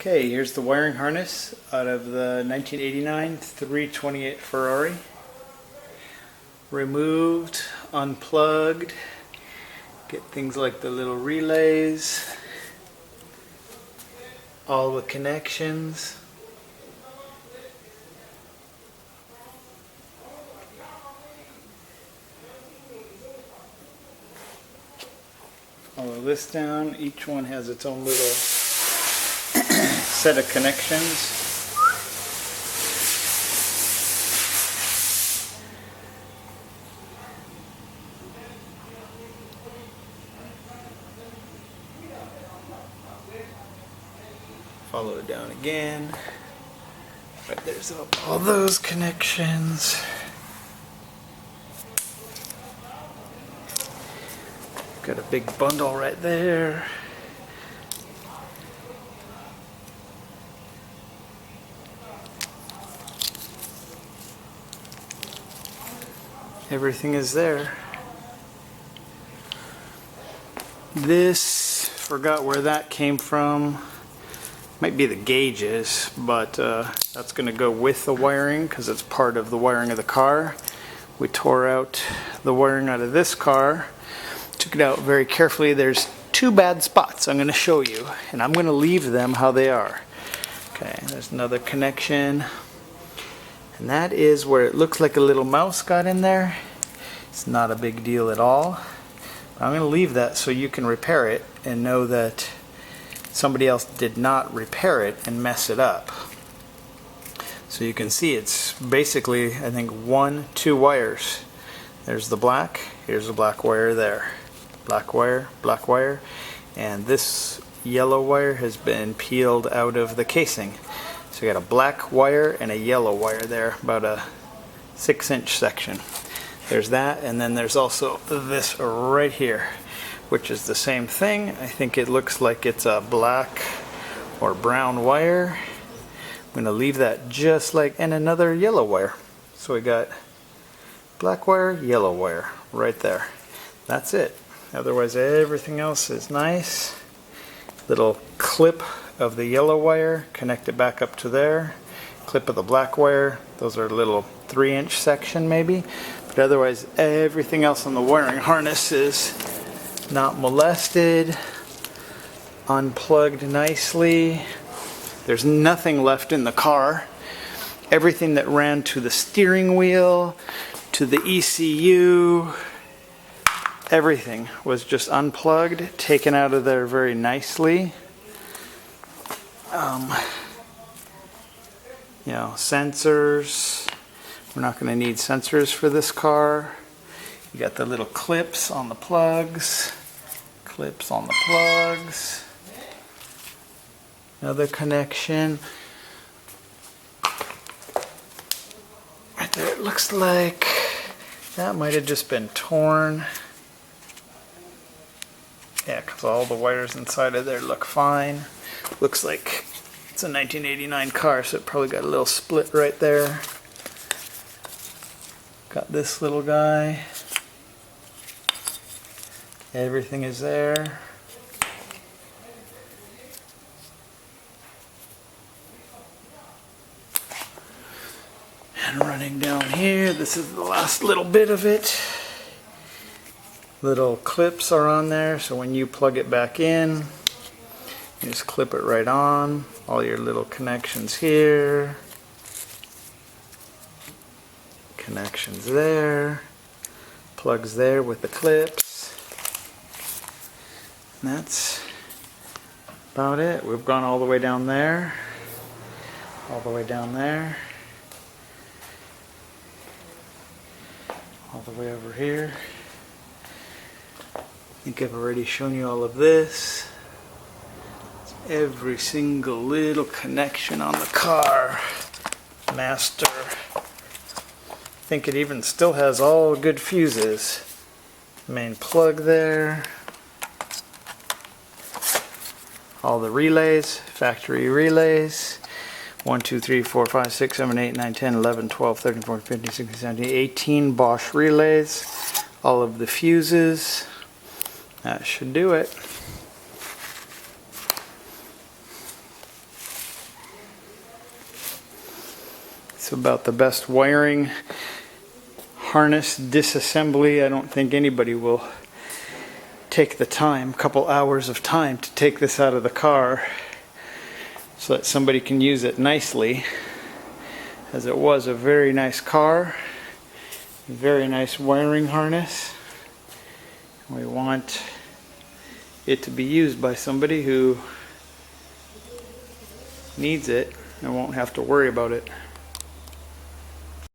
Okay, here's the wiring harness out of the 1989 328 Ferrari. Removed, unplugged, get things like the little relays, all the connections. Follow this down, each one has its own little set of connections. Follow it down again. Right, there's all those connections. Got a big bundle right there. Everything is there. This, forgot where that came from. Might be the gauges, but that's going to go with the wiring because it's part of the wiring of the car. We tore out the wiring out of this car, took it out very carefully. There's two bad spots I'm going to show you, and I'm going to leave them how they are. Okay, there's another connection. And that is where it looks like a little mouse got in there. It's not a big deal at all. I'm going to leave that so you can repair it and know that somebody else did not repair it and mess it up. So you can see it's basically, I think, two wires. There's the black, here's the black wire there. Black wire, and this yellow wire has been peeled out of the casing. So you got a black wire and a yellow wire there, about a 6-inch section. There's that, and then there's also this right here, which is the same thing. I think it looks like it's a black or brown wire. I'm going to leave that just like, and another yellow wire. So we got black wire, yellow wire right there. That's it. Otherwise everything else is nice. Little clip of the yellow wire, connect it back up to there. Clip of the black wire, those are a little 3-inch section maybe. But otherwise everything else on the wiring harness is not molested, unplugged nicely. There's nothing left in the car. Everything that ran to the steering wheel, to the ECU, everything was just unplugged, taken out of there very nicely. You know, sensors. We're not going to need sensors for this car. You got the little clips on the plugs. Clips on the plugs. Another connection. Right there, it looks like that might have just been torn. Yeah, because all the wires inside of there look fine. Looks like it's a 1989 car, so it probably got a little split right there. Got this little guy. Everything is there. And running down here, this is the last little bit of it. Little clips are on there, so when you plug it back in, you just clip it right on. All your little connections here. Connections there. Plugs there with the clips. And that's about it. We've gone all the way down there. All the way down there. All the way over here. I think I've already shown you all of this. Every single little connection on the car. Master. I think it even still has all good fuses. Main plug there. All the relays, factory relays. 1, 2, 3, 4, 5, 6, 7, 8, 9, 10, 11, 12, 13, 14, 15, 16, 17, 18 Bosch relays. All of the fuses. That should do it. It's about the best wiring harness disassembly. I don't think anybody will take the time, a couple hours of time, to take this out of the car so that somebody can use it nicely, as it was a very nice car, very nice wiring harness. We want it to be used by somebody who needs it and won't have to worry about it.